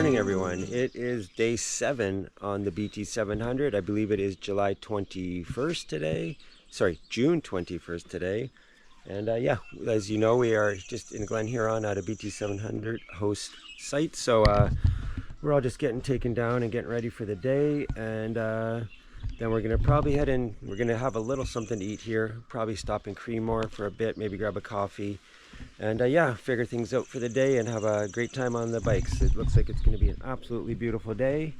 morning, everyone. It is day 7 on the BT700. I believe it is July 21st today. Sorry, June 21st today. And yeah, as you know, we are just in Glen, Huron at a BT700 host site. So we're all just getting taken down and getting ready for the day. And then we're going to probably head in. We're going to have a little something to eat here. Probably stop in Creemore for a bit, maybe grab a coffee. And yeah, figure things out for the day and have a great time on the bikes. It looks like it's going to be an absolutely beautiful day,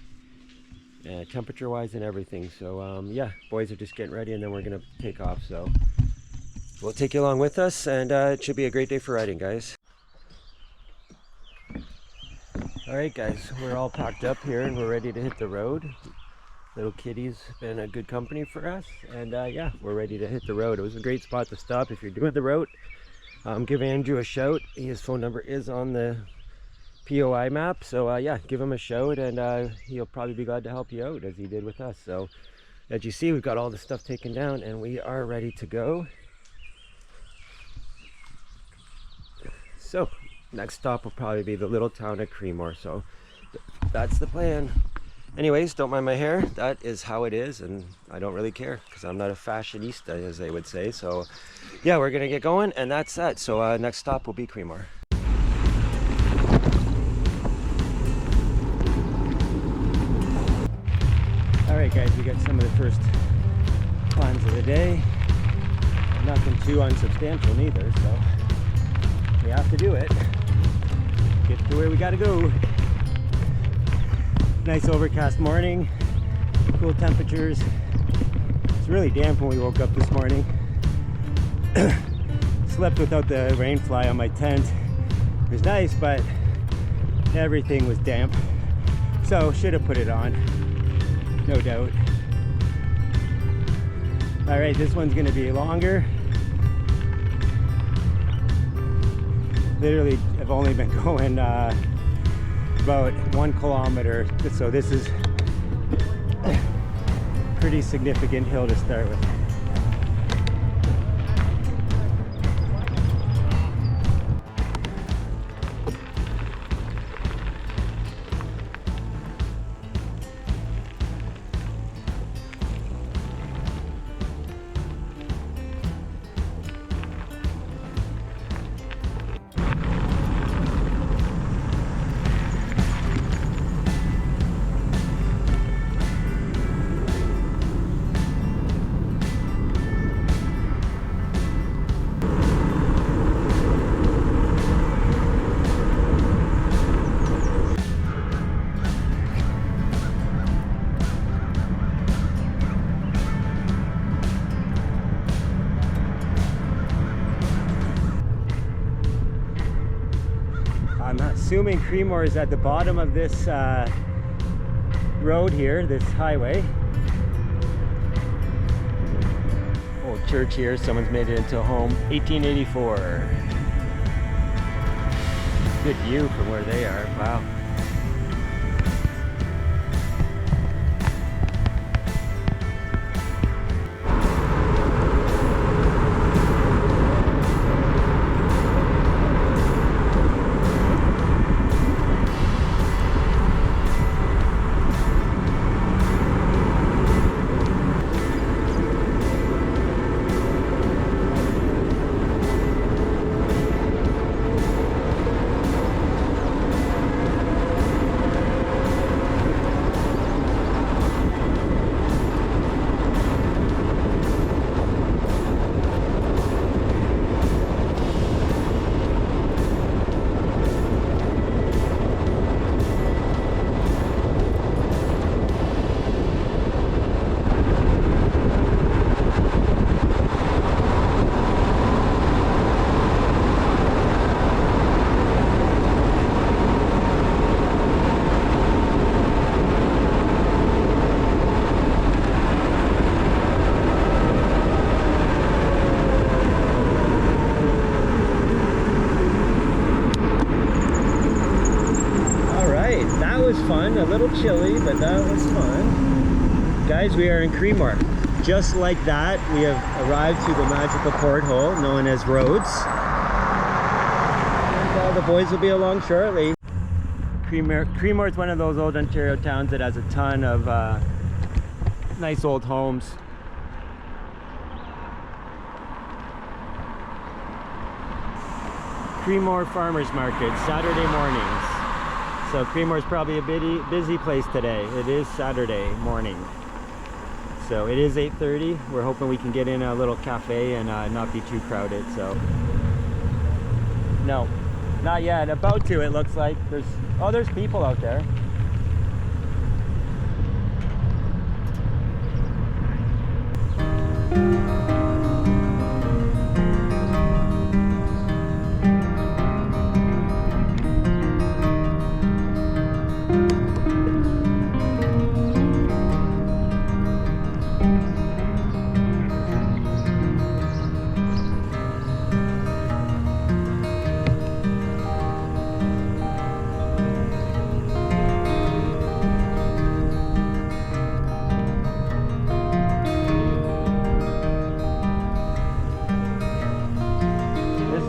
temperature wise and everything. So yeah, boys are just getting ready and then we're going to take off. So we'll take you along with us, and it should be a great day for riding, guys. All right, guys, we're all packed up here and we're ready to hit the road. Little Kitty's been a good company for us, and yeah, we're ready to hit the road. It was a great spot to stop if you're doing the route. Give Andrew a shout. His phone number is on the POI map, so yeah, give him a shout, and he'll probably be glad to help you out as he did with us. So as you see, we've got all the stuff taken down and we are ready to go. So next stop will probably be the little town of Creemore, so that's the plan. Anyways, don't mind my hair. That is how it is, and I don't really care because I'm not a fashionista, as they would say. So yeah, we're gonna get going, and that's that. So next stop will be Creemore. All right, guys, we got some of the first climbs of the day. Nothing too unsubstantial neither, so we have to do it. Get to where we gotta go. Nice overcast morning, cool temperatures. It's really damp when we woke up this morning. Slept without the rain fly on my tent. It was nice, but everything was damp. So should have put it on, no doubt. All right, this one's gonna be longer. Literally, I've only been going about 1 kilometer, so this is a pretty significant hill to start with. I'm assuming Creemore is at the bottom of this road here, this highway. Old church here, someone's made it into a home. 1884. Good view from where they are, wow. Fun, a little chilly, but that was fun. Guys, we are in Creemore. Just like that, we have arrived to the magical porthole known as Rhodes. And the boys will be along shortly. Creemore is one of those old Ontario towns that has a ton of nice old homes. Creemore Farmers Market, Saturday mornings. So Creemore is probably a busy place today. It is Saturday morning. So it is 8:30. We're hoping we can get in a little cafe and not be too crowded. So no, not yet. About to, it looks like. There's people out there.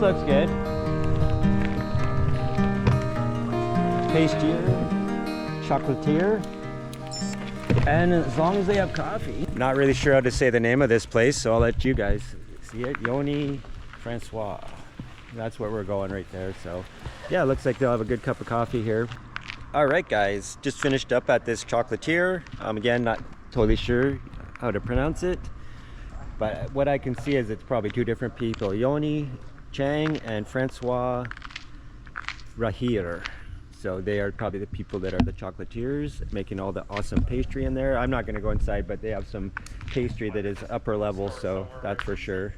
Looks good. Pastry, chocolatier, and as long as they have coffee. Not really sure how to say the name of this place, so I'll let you guys see it. Yoni Francois. That's where we're going right there. So yeah, it looks like they'll have a good cup of coffee here. All right, guys, just finished up at this chocolatier. Again, not totally sure how to pronounce it, but what I can see is it's probably two different people. Yoni Chang and Francois Rahir. So they are probably the people that are the chocolatiers, making all the awesome pastry in there. I'm not going to go inside, but they have some pastry that is upper level, so that's for sure.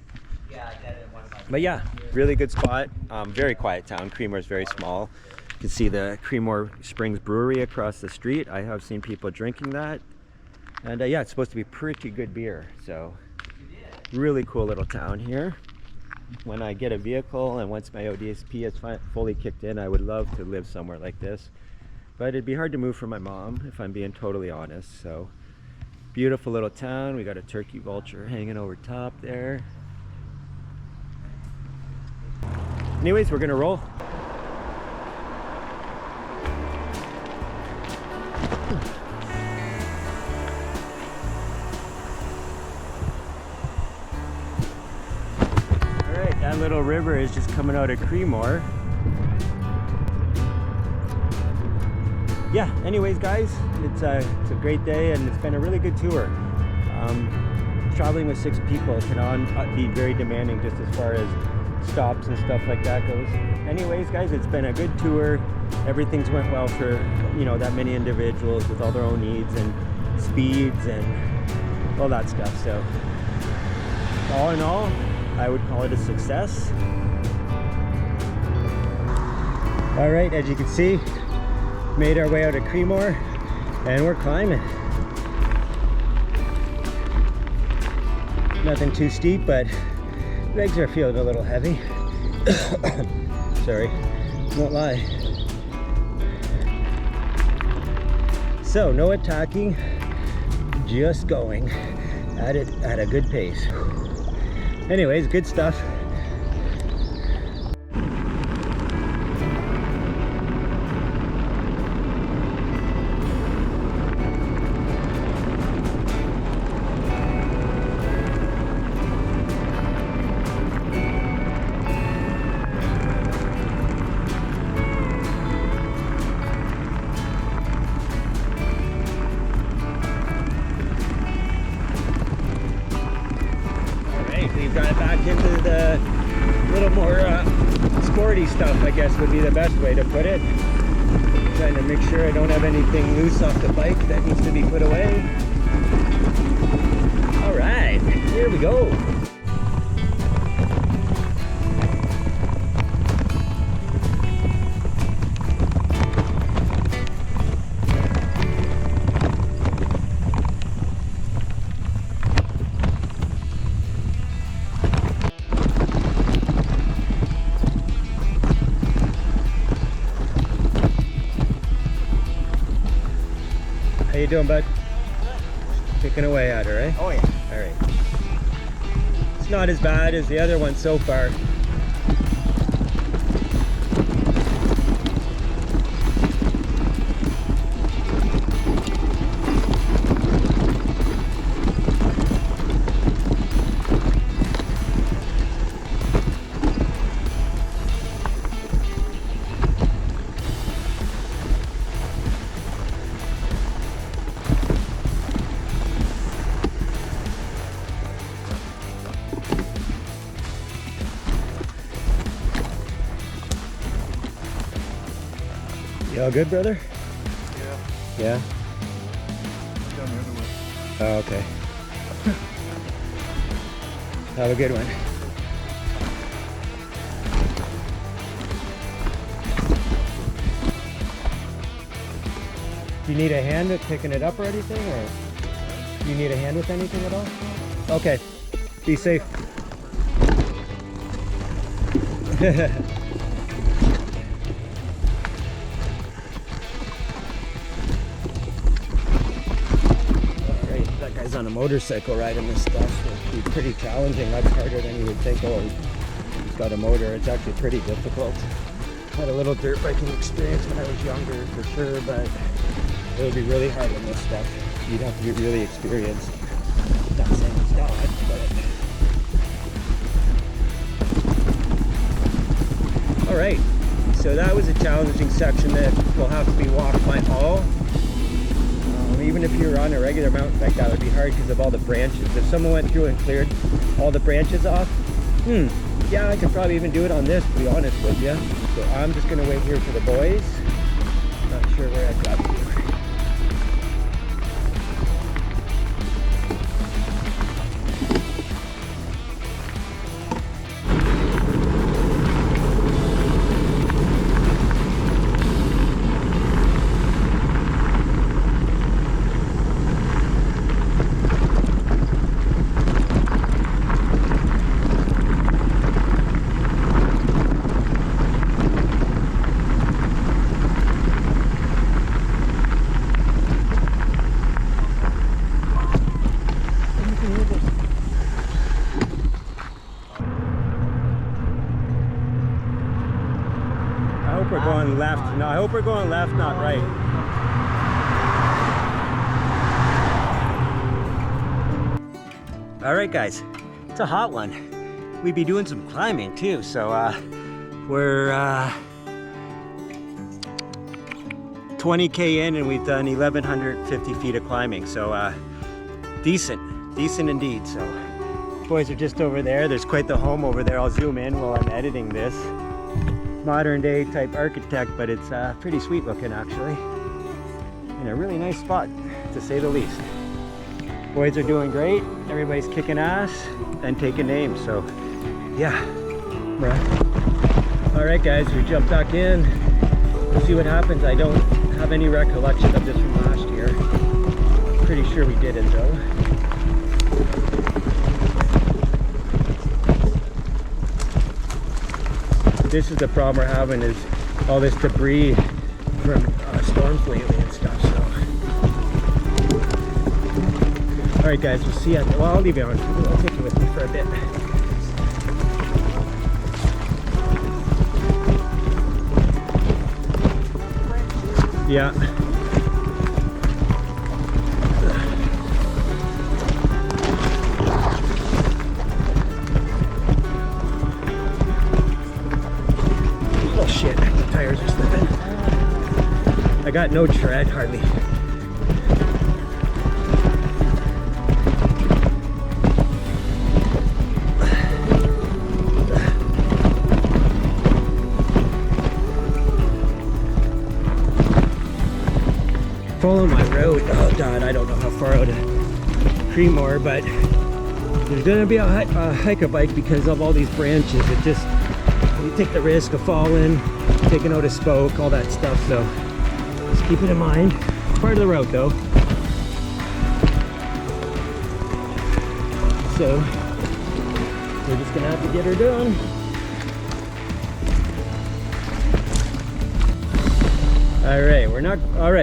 But yeah, really good spot. Very quiet town. Creemore is very small. You can see the Creemore Springs Brewery across the street. I have seen people drinking that. And yeah, it's supposed to be pretty good beer. So really cool little town here. When I get a vehicle and once my ODSP is fully kicked in, I would love to live somewhere like this. But it'd be hard to move for my mom, if I'm being totally honest. So beautiful little town. We got a turkey vulture hanging over top there. Anyways, we're gonna roll. That little river is just coming out of Creemore. Yeah, anyways guys, it's a great day and it's been a really good tour. Traveling with 6 people can be very demanding just as far as stops and stuff like that goes. Anyways guys, it's been a good tour. Everything's went well for, you know, that many individuals with all their own needs and speeds and all that stuff. So all in all, I would call it a success. All right, as you can see, made our way out of Creemore and we're climbing. Nothing too steep, but legs are feeling a little heavy. Sorry, won't lie. So no attacking, just going at it at a good pace. Anyways, good stuff. We've got back into the little more sporty stuff, I guess would be the best way to put it. Trying to make sure I don't have anything loose off the bike that needs to be put away. All right, here we go. How you doing, bud? Kicking away at her, eh? Oh yeah. All right. It's not as bad as the other one so far. You all good, brother? Yeah. Yeah? Down the other way. Oh, okay. Have a good one. Do you need a hand with picking it up or anything, or do you need a hand with anything at all? Okay. Be safe. Alright, that guy's on a motorcycle riding this stuff. It'll be pretty challenging, much harder than you would think. Oh, he's got a motor. It's actually pretty difficult. Had a little dirt biking experience when I was younger for sure, but it would be really hard on this stuff. You'd have to be really experienced. Not saying it's not, but... Alright, so that was a challenging section that will have to be walked by all. Even if you're on a regular mountain bike, that would be hard because of all the branches. If someone went through and cleared all the branches off, yeah, I could probably even do it on this, to be honest with you. So I'm just going to wait here for the boys. Not sure where I've got to. We're going left. No, I hope we're going left, not right. All right, guys, it's a hot one. We'd be doing some climbing too, so we're 20K in and we've done 1,150 feet of climbing, so decent indeed. So boys are just over there. There's quite the home over there. I'll zoom in while I'm editing this. Modern day type architect, but it's pretty sweet looking actually. In a really nice spot, to say the least. Boys are doing great. Everybody's kicking ass and taking names, so yeah. All right guys, we jumped back in. We'll see what happens. I don't have any recollection of this from last year. Pretty sure we did it though. This is the problem we're having, is all this debris from storms lately and stuff. So, all right, guys, we'll see you. Well, I'll leave you on. I'll take you with me for a bit. Yeah. Shit, the tires are slipping. I got no tread, hardly. Follow my road. Oh god, I don't know how far out of Creemore, but there's gonna be a hike a bike because of all these branches. It just, you take the risk of falling, taking out a spoke, all that stuff, so just keep it in mind. It's part of the route though. So we're just gonna have to get her done.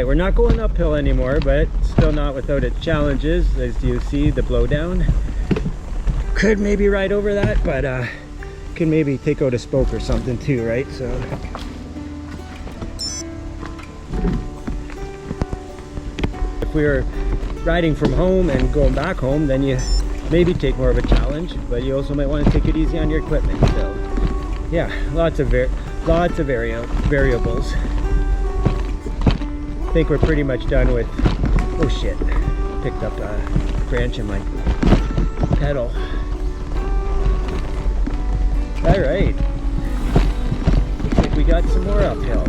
We're not going uphill anymore, but still not without its challenges. As you see, the blowdown. Could maybe ride over that, but can maybe take out a spoke or something too, right? So if we were riding from home and going back home, then you maybe take more of a challenge, but you also might want to take it easy on your equipment. So yeah, lots of variables. I think we're pretty much done with, oh shit, picked up a branch in my pedal. All right, looks like we got some more uphill.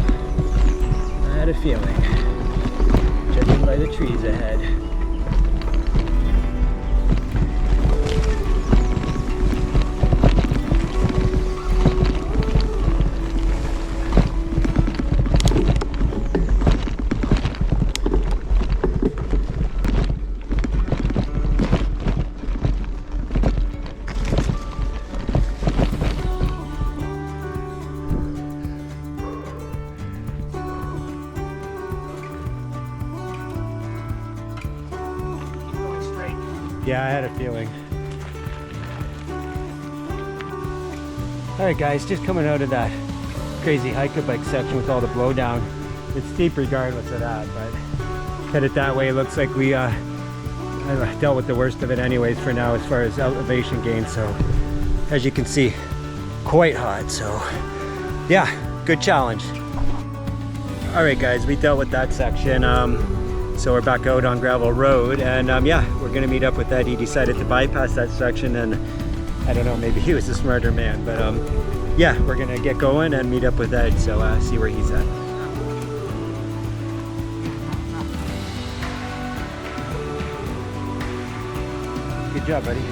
had a feeling, judging by the trees ahead. Yeah, I had a feeling. Alright guys, just coming out of that crazy hike-a-bike section with all the blowdown. It's steep regardless of that, but headed that way. It looks like we I dealt with the worst of it anyways for now as far as elevation gain. So as you can see, quite hot. So yeah, good challenge. Alright guys, we dealt with that section. So we're back out on gravel road, and yeah, we're gonna meet up with Ed. He decided to bypass that section, and I don't know, maybe he was a smarter man, but yeah, we're gonna get going and meet up with Ed, so see where he's at. Good job, buddy.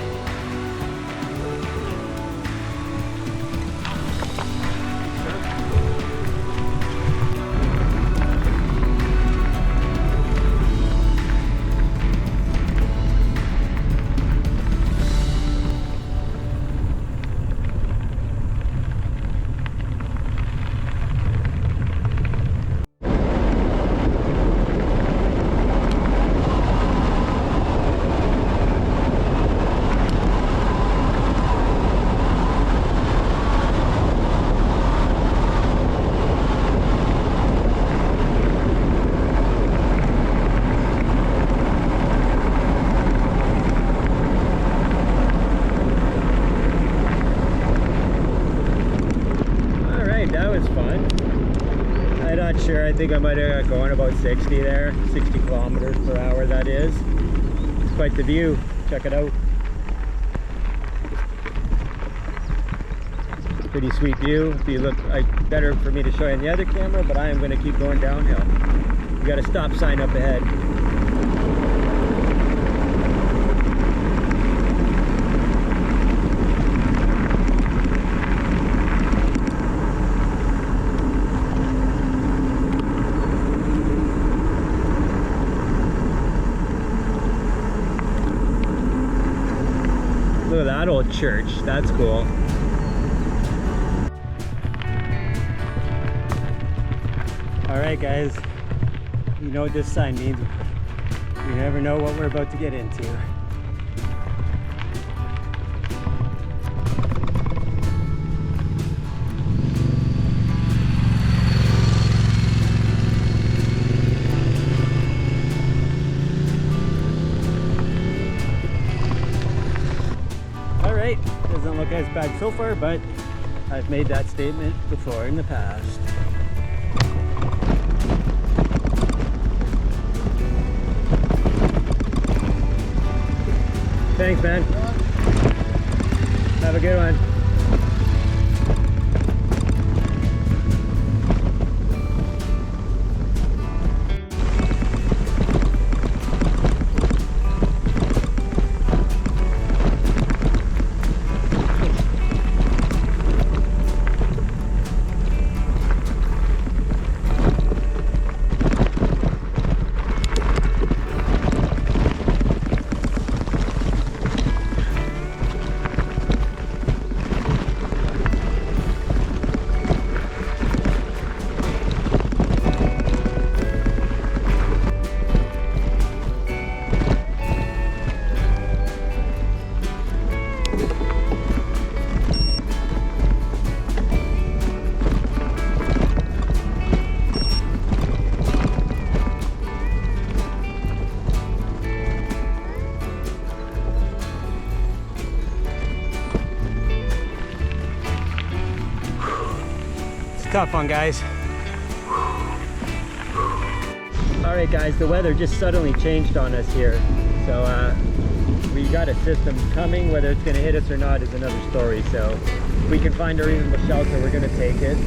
Sure, I think I might have gone about 60 there, 60 kilometers per hour that is. It's quite the view, check it out. Pretty sweet view. If you look, better for me to show you on the other camera, but I am going to keep going downhill. You got a stop sign up ahead. Look at that old church, that's cool. Alright guys, you know what this sign means. You never know what we're about to get into. Doesn't look as bad so far, but I've made that statement before in the past. Thanks, man. Have a good one. Tough one, guys. Alright guys, the weather just suddenly changed on us here. So we got a system coming. Whether it's going to hit us or not is another story. So if we can find a reasonable shelter, we're going to take it.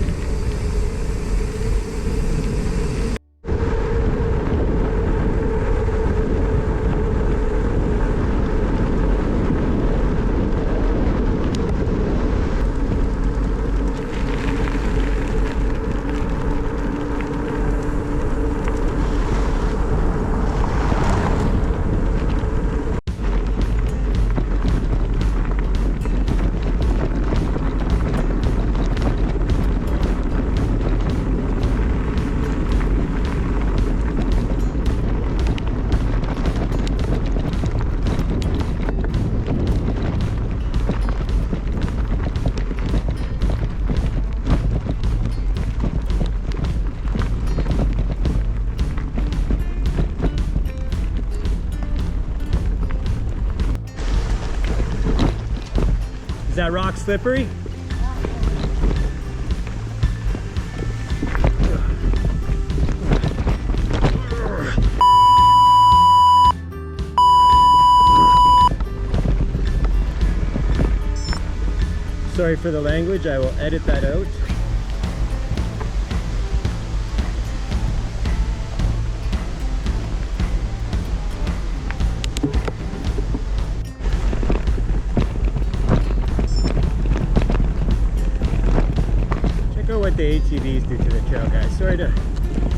that rock slippery? Sorry for the language, I will edit that out. Check out what the ATVs do to the trail, guys. Sorry to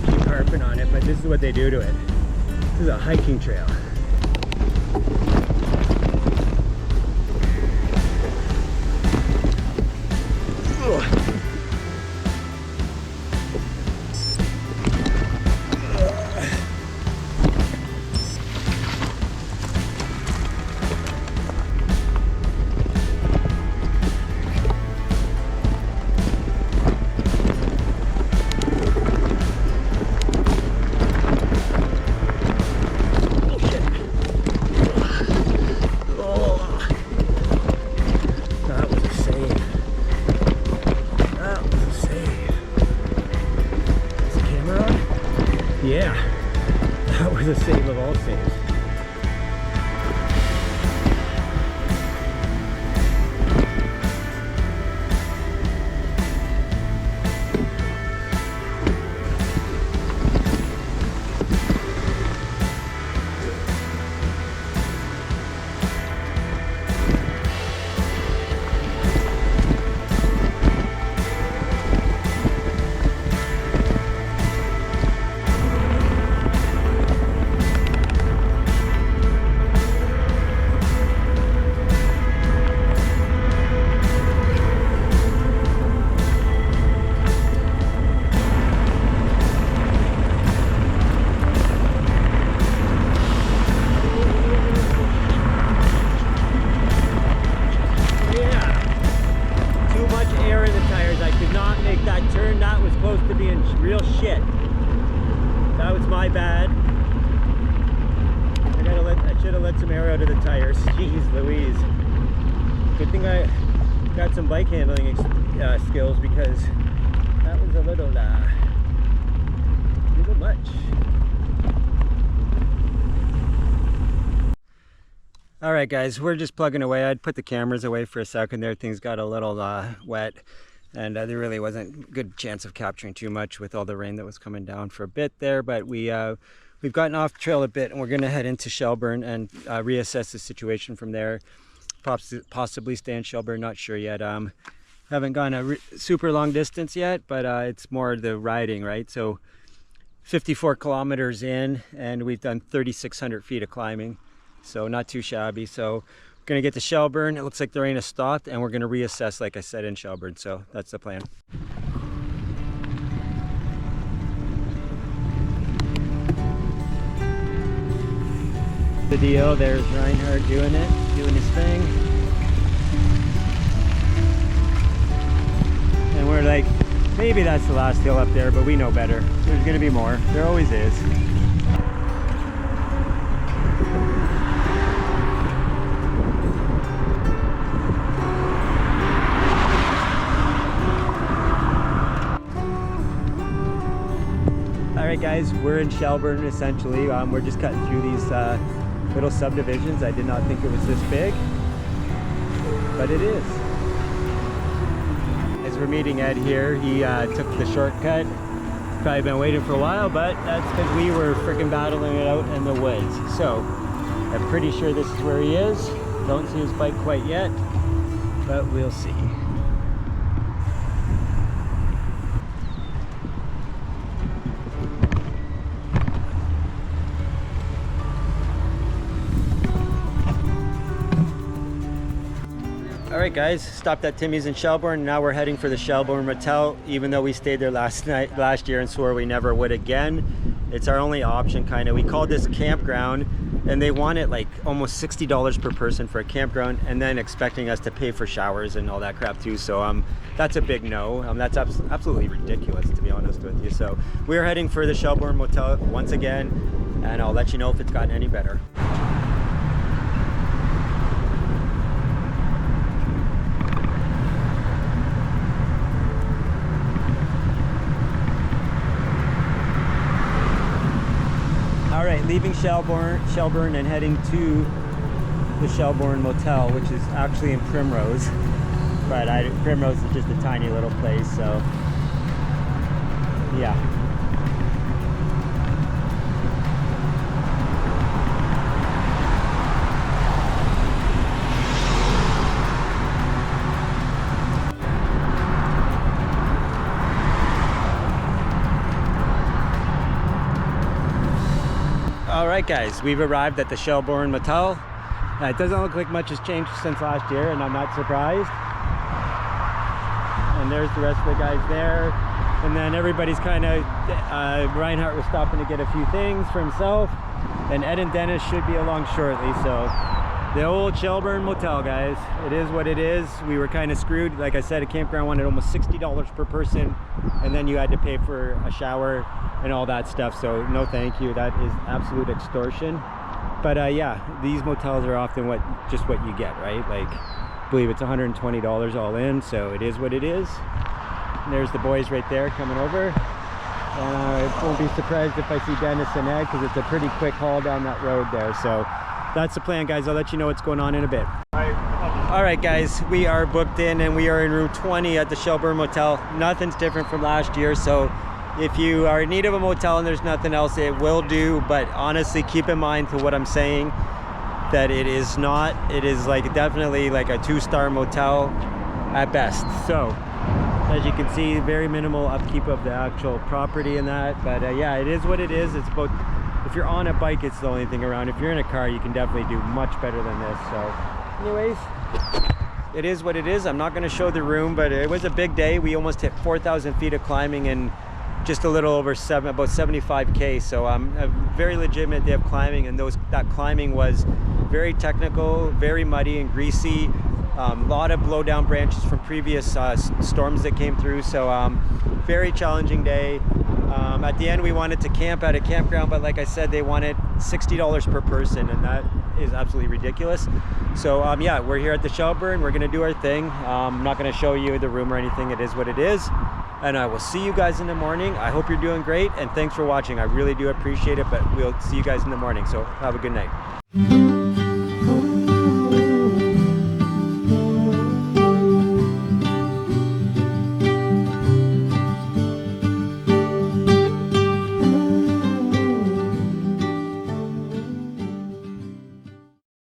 keep harping on it, but this is what they do to it. This is a hiking trail. Yeah, that was a save of all saves. My bad. I should have let some air out of the tires. Jeez Louise. Good thing I got some bike handling skills, because that was a little much. All right, guys, we're just plugging away. I'd put the cameras away for a second there. Things got a little wet. And there really wasn't a good chance of capturing too much with all the rain that was coming down for a bit there. But we've gotten off trail a bit, and we're going to head into Shelburne and reassess the situation from there. Possibly stay in Shelburne, not sure yet. Haven't gone a super long distance yet, but it's more the riding, right? So 54 kilometers in, and we've done 3,600 feet of climbing. So not too shabby. So gonna get to Shelburne. It looks like the rain has stopped, and we're gonna reassess, like I said, in Shelburne. So that's the plan. The deal, there's Reinhardt doing his thing. And we're like, maybe that's the last hill up there, but we know better. There's gonna be more. There always is. Alright guys, we're in Shelburne essentially. We're just cutting through these little subdivisions. I did not think it was this big, but it is. As we're meeting Ed here, he took the shortcut. Probably been waiting for a while, but that's because we were freaking battling it out in the woods. So I'm pretty sure this is where he is. Don't see his bike quite yet, but we'll see. Alright guys, stopped at Timmy's in Shelburne. Now we're heading for the Shelburne Motel, even though we stayed there last year and swore we never would again. It's our only option, kind of. We called this campground, and they wanted like almost $60 per person for a campground, and then expecting us to pay for showers and all that crap too. So that's a big no. That's absolutely ridiculous, to be honest with you. So we're heading for the Shelburne Motel once again, and I'll let you know if it's gotten any better. leaving Shelburne and heading to the Shelburne Motel, which is actually in Primrose. But Primrose is just a tiny little place, so yeah. Alright guys, we've arrived at the Shelburne Motel. It doesn't look like much has changed since last year, and I'm not surprised. And there's the rest of the guys there. And then everybody's kind of, Reinhardt was stopping to get a few things for himself. And Ed and Dennis should be along shortly. So the old Shelburne Motel, guys. It is what it is. We were kind of screwed. Like I said, a campground wanted almost $60 per person. And then you had to pay for a shower and all that stuff. So no thank you. That is absolute extortion. But yeah, these motels are often just what you get, right? Like, I believe it's $120 all in, so it is what it is. And there's the boys right there coming over. And I won't be surprised if I see Dennis and Ed, because it's a pretty quick haul down that road there. So that's the plan, guys. I'll let you know what's going on in a bit. All right, guys, we are booked in and we are in room 20 at the Shelburne Motel. Nothing's different from last year, so if you are in need of a motel and there's nothing else, it will do. But honestly, keep in mind to what I'm saying, that it is not, it is like definitely like a 2-star motel at best. So as you can see, very minimal upkeep of the actual property and that. But yeah, it is what it is. It's about, if you're on a bike, it's the only thing around. If you're in a car, you can definitely do much better than this. So anyways, it is what it is. I'm not going to show the room, but it was a big day. We almost hit 4,000 feet of climbing in just a little over about 75K. So a very legitimate day of climbing, and that climbing was very technical, very muddy and greasy. A lot of blow down branches from previous storms that came through. So very challenging day. At the end, we wanted to camp at a campground, but like I said, they wanted $60 per person, and that is absolutely ridiculous. So yeah, we're here at the Shelburne. We're gonna do our thing. I'm not gonna show you the room or anything. It is what it is. And I will see you guys in the morning. I hope you're doing great, and thanks for watching. I really do appreciate it, but we'll see you guys in the morning. So have a good night.